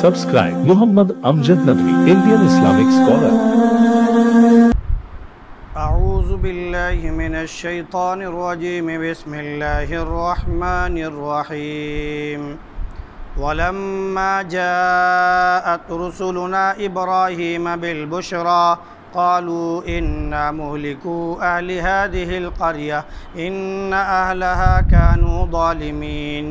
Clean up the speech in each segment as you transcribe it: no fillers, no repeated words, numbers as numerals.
Subscribe Muhammad Amjad Nadwi, Indian Islamic scholar. أعوذ بالله من الشيطان الرجيم بسم الله الرحمن الرحيم ولما جاءت رسلنا إبراهيم بالبشرى قالوا إنا مهلكو أهل هذه القرية إن أهلها كانوا ظالمين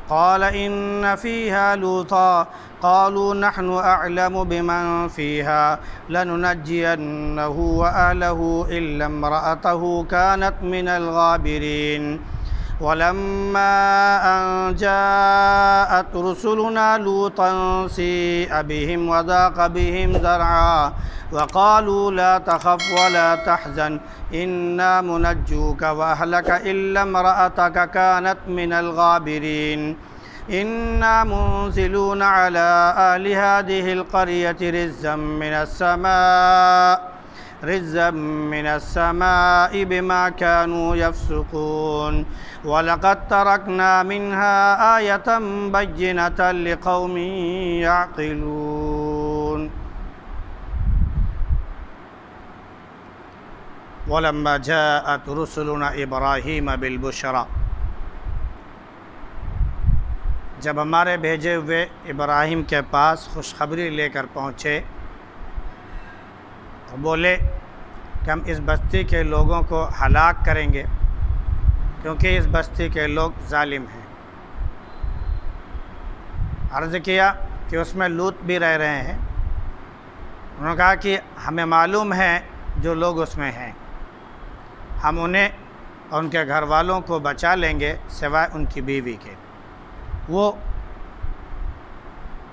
قال إن فيها لوطا قالوا نحن أعلم بمن فيها لننجينه وأهله إلا امرأته كانت من الغابرين ولما أن جاءت رسلنا لوطا سيء بهم وضاق بهم ذرعا وقالوا لا تخف ولا تحزن إنا منجوك وأهلك إلا امرأتك كانت من الغابرين إنا منزلون على أهل هذه القرية رزا من السماء بما كانوا يفسقون ولقد تركنا منها آية بينة لقوم يعقلون ولما جاءت رسلنا إبراهيم بالبشرى جب ہمارے بھیجے ہوئے ابراہیم کے پاس خوشخبری لے کر پہنچے اور بولے کہ ہم اس بستی کے لوگوں کو ہلاک کریں گے کیونکہ اس بستی کے لوگ ظالم ہیں۔ عرض کیا کہ اس میں لوط بھی رہ رہے ہیں۔ انہوں نے کہا کہ ہمیں معلوم ہے جو لوگ اس میں ہیں، ہم انہیں اور ان کے گھر والوں کو بچا لیں گے سوائے ان کی بیوی کے، وہ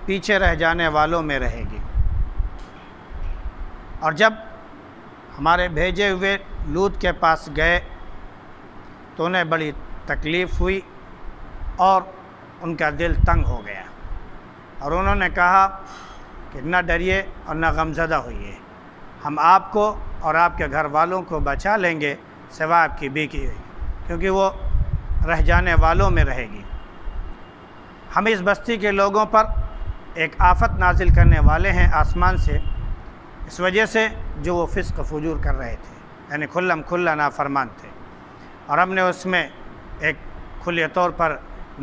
پیچھے رہ جانے والوں میں رہے گی۔ اور جب ہمارے بھیجے ہوئے لوط کے پاس گئے تو انہیں بڑی تکلیف ہوئی اور ان کا دل تنگ ہو گیا، اور انہوں نے کہا کہ نہ ڈریے اور نہ غمزدہ ہوئیے، ہم آپ کو اور آپ کے گھر والوں کو بچا لیں گے سوائے آپ کی بیوی، کیونکہ وہ رہ جانے والوں میں رہے گی۔ ہم اس بستی کے لوگوں پر ایک آفت نازل کرنے والے ہیں آسمان سے، اس وجہ سے جو وہ فسق فجور کر رہے تھے، یعنی کھلم کھلا نافرمان تھے، اور ہم نے اس میں ایک کھلے طور پر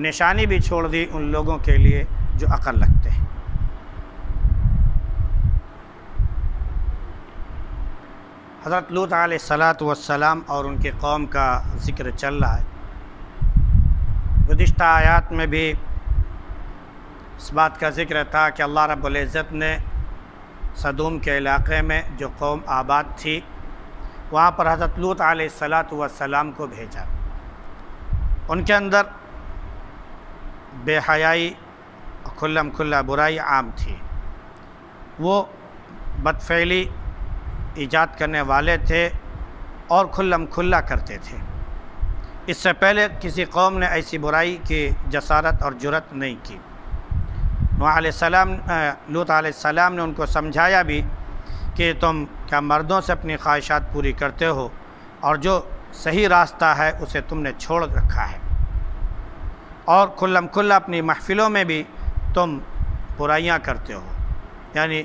نشانی بھی چھوڑ دی ان لوگوں کے لیے جو عقل رکھتے ہیں۔ حضرت لوط علیہ السلام اور ان کی قوم کا ذکر چل رہا ہے۔ گزشتہ آیات میں بھی اس بات کا ذکر تھا کہ اللہ رب العزت نے سدوم کے علاقے میں جو قوم آباد تھی وہاں پر حضرت لوط علیہ السلام کو بھیجا۔ ان کے اندر بے حیائی اور کھلم کھلا برائی عام تھی، وہ بدفعلی ایجاد کرنے والے تھے اور کھلم کھلا کرتے تھے۔ اس سے پہلے کسی قوم نے ایسی برائی کی جسارت اور جرأت نہیں کی۔ لوط علیہ السلام نے ان کو سمجھایا بھی کہ تم کیا مردوں سے اپنی خواہشات پوری کرتے ہو، اور جو صحیح راستہ ہے اسے تم نے چھوڑ رکھا ہے، اور کھلم کھلا اپنی محفلوں میں بھی تم برائیاں کرتے ہو، یعنی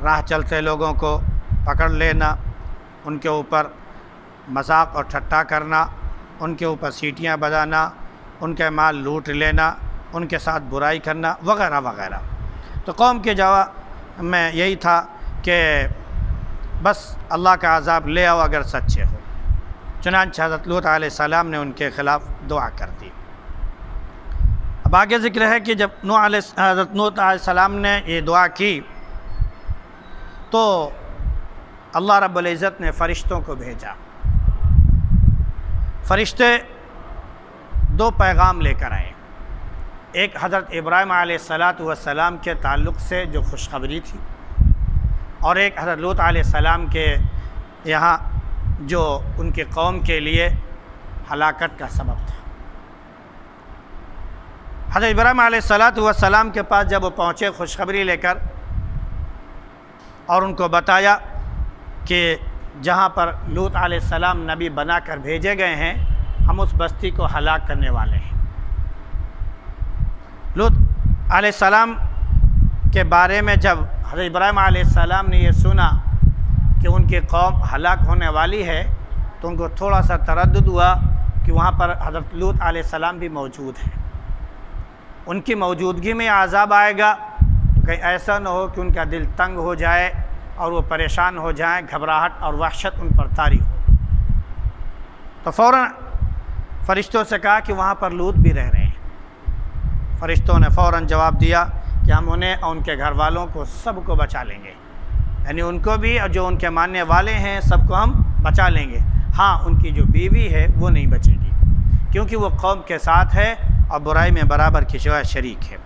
راہ چلتے لوگوں کو پکڑ لینا، ان کے اوپر مذاق اور ٹھٹا کرنا، ان کے اوپر سیٹیاں بجانا، ان کے مال لوٹ لینا، ان کے ساتھ برائی کرنا وغیرہ وغیرہ۔ تو قوم کے جواب میں یہی تھا کہ بس اللہ کا عذاب لے آؤ اگر سچے ہو۔ چنانچہ حضرت لوط علیہ السلام نے ان کے خلاف دعا کر دی۔ اب آگے ذکر ہے کہ جب حضرت لوط علیہ السلام نے یہ دعا کی تو اللہ رب العزت نے فرشتوں کو بھیجا۔ فرشتے دو پیغام لے کر آئے، ایک حضرت ابراہیم علیہ السلام کے تعلق سے جو خوشخبری تھی، اور ایک حضرت لوط علیہ السلام کے یہاں جو ان کی قوم کے لیے ہلاکت کا سبب تھا۔ حضرت ابراہیم علیہ السلام کے پاس جب وہ پہنچے خوشخبری لے کر، اور ان کو بتایا کہ جہاں پر لوط علیہ السلام نبی بنا کر بھیجے گئے ہیں ہم اس بستی کو ہلاک کرنے والے ہیں۔ لوط علیہ السلام کے بارے میں جب حضرت ابراہیم علیہ السلام نے یہ سنا کہ ان کی قوم ہلاک ہونے والی ہے تو ان کو تھوڑا سا تردد ہوا کہ وہاں پر حضرت لوط علیہ السلام بھی موجود ہیں، ان کی موجودگی میں عذاب آئے گا، کہیں ایسا نہ ہو کہ ان کا دل تنگ ہو جائے اور وہ پریشان ہو جائیں، گھبراہٹ اور وحشت ان پر طاری ہو۔ تو فوراً فرشتوں سے کہا کہ وہاں پر لوط بھی رہ رہے ہیں۔ فرشتوں نے فوراً جواب دیا کہ ہم انہیں اور ان کے گھر والوں کو سب کو بچا لیں گے، یعنی ان کو بھی اور جو ان کے ماننے والے ہیں سب کو ہم بچا لیں گے، ہاں ان کی جو بیوی ہے وہ نہیں بچے گی، کیونکہ وہ قوم کے ساتھ ہے اور برائی میں برابر کی شریک ہے،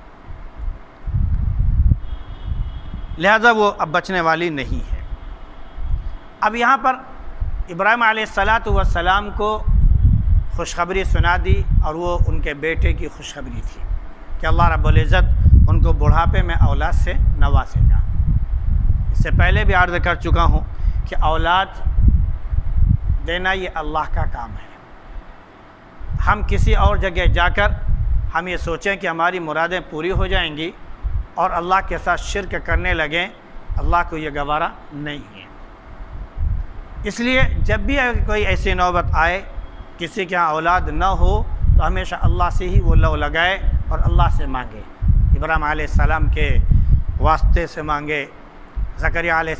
لہذا وہ اب بچنے والی نہیں ہے۔ اب یہاں پر ابراہیم علیہ السلام کو خوشخبری سنا دی، اور وہ ان کے بیٹے کی خوشخبری تھی کہ اللہ رب العزت ان کو بڑھاپے میں اولاد سے نوازے گا۔ اس سے پہلے بھی عرض کر چکا ہوں کہ اولاد دینا یہ اللہ کا کام ہے۔ ہم کسی اور جگہ جا کر ہم یہ سوچیں کہ ہماری مرادیں پوری ہو جائیں گی اور اللہ کے ساتھ شرک کرنے لگیں، اللہ کو یہ گوارا نہیں ہے۔ اس لیے جب بھی کوئی ایسی نوبت آئے کسی کے ہاں اولاد نہ ہو تو ہمیشہ اللہ سے ہی وہ لو لگائے اور اللہ سے مانگے۔ ابراہیم علیہ السلام کے واسطے سے مانگے، زکریا علیہ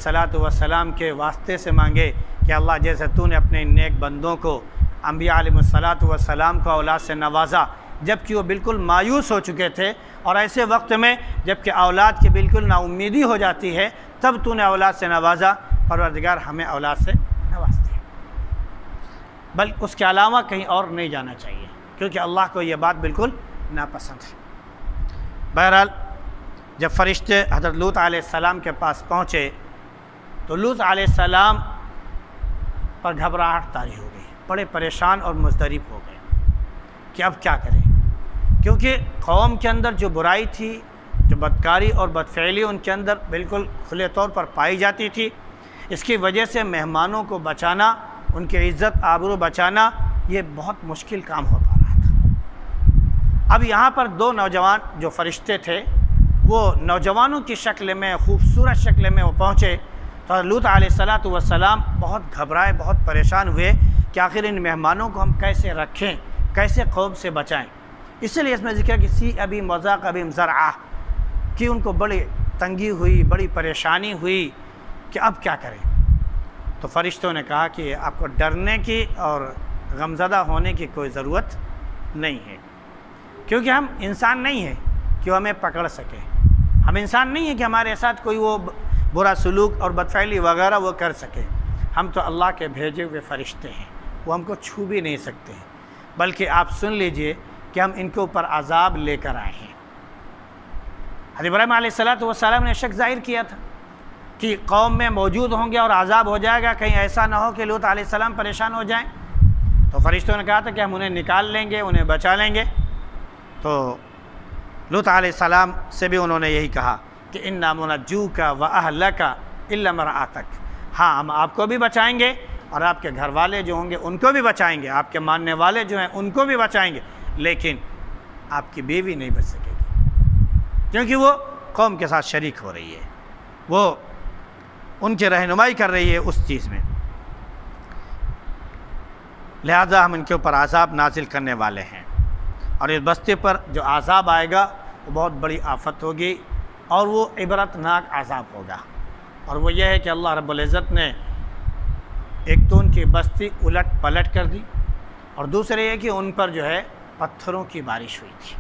السلام کے واسطے سے مانگے کہ اللہ جیسے تو نے اپنے نیک بندوں کو، انبیاء علیہ السلام کو اولاد سے نوازا جبکہ وہ بالکل مایوس ہو چکے تھے، اور ایسے وقت میں جبکہ اولاد کی بالکل نا امیدی ہو جاتی ہے تب تو نے اولاد سے نوازا، پروردگار ہمیں اولاد سے نواز دے، بلکہ اس کے علاوہ کہیں اور نہیں جانا چاہیے، کیونکہ اللہ کو یہ بات بالکل ناپسند ہے۔ بہرحال جب فرشتے حضرت لوط علیہ السلام کے پاس پہنچے تو لوط علیہ السلام پر گھبراہٹ طاری ہو گئی، بڑے پریشان اور مضطرب ہو گئے کہ اب کیا کریں، کیونکہ قوم کے اندر جو برائی تھی، جو بدکاری اور بدفعلی ان کے اندر بالکل کھلے طور پر پائی جاتی تھی، اس کی وجہ سے مہمانوں کو بچانا، ان کی عزت آبرو بچانا یہ بہت مشکل کام ہو پا رہا تھا۔ اب یہاں پر دو نوجوان جو فرشتے تھے وہ نوجوانوں کی شکل میں، خوبصورت شکل میں وہ پہنچے تو لوط علیہ السلام بہت گھبرائے، بہت پریشان ہوئے کہ آخر ان مہمانوں کو ہم کیسے رکھیں، کیسے قوم سے بچائیں۔ اس لیے اس میں ذکر کہ سی ابی مذاق ابی زرعہ کہ ان کو بڑی تنگی ہوئی، بڑی پریشانی ہوئی کہ اب کیا کریں۔ تو فرشتوں نے کہا کہ آپ کو ڈرنے کی اور غمزدہ ہونے کی کوئی ضرورت نہیں ہے، کیونکہ ہم انسان نہیں ہیں کہ وہ ہمیں پکڑ سکے، ہم انسان نہیں ہیں کہ ہمارے ساتھ کوئی وہ برا سلوک اور بدفعلی وغیرہ وہ کر سکے، ہم تو اللہ کے بھیجے ہوئے فرشتے ہیں، وہ ہم کو چھو بھی نہیں سکتے ہیں، بلکہ آپ سن لیجئے کہ ہم ان کے اوپر عذاب لے کر آئے ہیں۔ حضرت ابراہیم علیہ السلام نے شک ظاہر کیا تھا کہ قوم میں موجود ہوں گے اور عذاب ہو جائے گا، کہیں ایسا نہ ہو کہ لوط علیہ السلام پریشان ہو جائیں۔ تو فرشتوں نے کہا تھا کہ ہم انہیں نکال لیں گے، انہیں بچا لیں گے۔ تو لوط علیہ السلام سے بھی انہوں نے یہی کہا کہ اِنَّا مُنَجُّوكَ وَأَهْلَكَ إِلَّا امْرَأَتَكَ، ہاں ہم آپ کو بھی بچائیں گے اور آپ کے گھر والے جو ہوں گے ان کو بھی بچائیں گے، آپ کے ماننے والے جو ہیں ان کو بھی بچائیں گے، لیکن آپ کی بیوی نہیں بچ سکے گی، کیونکہ وہ قوم کے ساتھ شریک ہو رہی ہے، وہ ان کی رہنمائی کر رہی ہے اس چیز میں، لہذا ہم ان کے اوپر عذاب نازل کرنے والے ہیں، اور اس بستی پر جو عذاب آئے گا وہ بہت بڑی آفت ہوگی اور وہ عبرتناک عذاب ہوگا، اور وہ یہ ہے کہ اللہ رب العزت نے ایک تو ان کی بستی الٹ پلٹ کر دی، اور دوسرے یہ کہ ان پر جو ہے پتھروں کی بارش ہوئی تھی،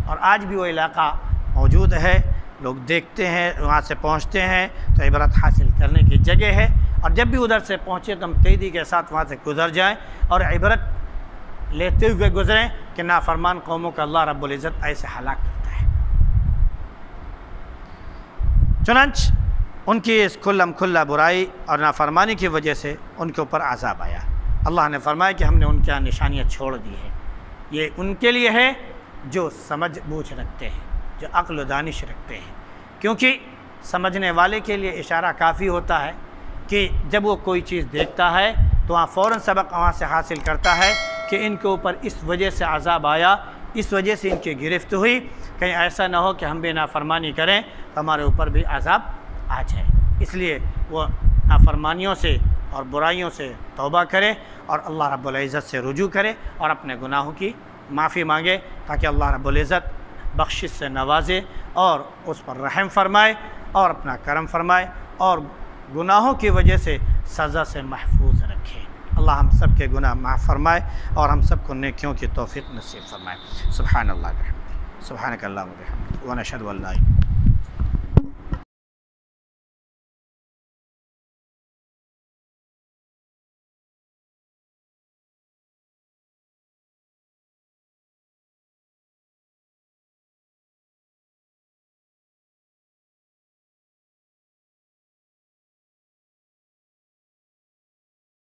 اور آج بھی وہ علاقہ موجود ہے، لوگ دیکھتے ہیں، وہاں سے پہنچتے ہیں تو عبرت حاصل کرنے کی جگہ ہے، اور جب بھی ادھر سے پہنچے تو ہم تیزی کے ساتھ وہاں سے گزر جائیں اور عبرت لیتے ہوئے گزریں کہ نافرمان قوموں کا اللہ رب العزت ایسے ہلاک کرتا ہے۔ چنانچہ ان کی اس کھلم کھلا برائی اور نافرمانی کی وجہ سے ان کے اوپر عذاب آیا۔ اللہ نے فرمایا کہ ہم نے ان کے نشانیاں چھوڑ دی ہیں، یہ ان کے لیے ہے جو سمجھ بوجھ رکھتے ہیں، جو عقل و دانش رکھتے ہیں، کیونکہ سمجھنے والے کے لیے اشارہ کافی ہوتا ہے کہ جب وہ کوئی چیز دیکھتا ہے تو وہاں فوراً سبق وہاں سے حاصل کرتا ہے کہ ان کے اوپر اس وجہ سے عذاب آیا اس وجہ سے ان کی گرفت ہوئی، کہیں ایسا نہ ہو کہ ہم بھی نافرمانی کریں تو ہمارے اوپر بھی عذاب آ جائے، اس لیے وہ نافرمانیوں سے اور برائیوں سے توبہ کرے اور اللہ رب العزت سے رجوع کرے اور اپنے گناہوں کی معافی مانگے، تاکہ اللہ رب العزت بخشش سے نوازے اور اس پر رحم فرمائے اور اپنا کرم فرمائے اور گناہوں کی وجہ سے سزا سے محفوظ رکھے۔ اللہ ہم سب کے گناہ معاف فرمائے اور ہم سب کو نیکیوں کی توفیق نصیب فرمائے۔ سبحان اللہ وبحمدہ، سبحانک اللہم وبحمدک، ونشہد ان لا الہ الا انت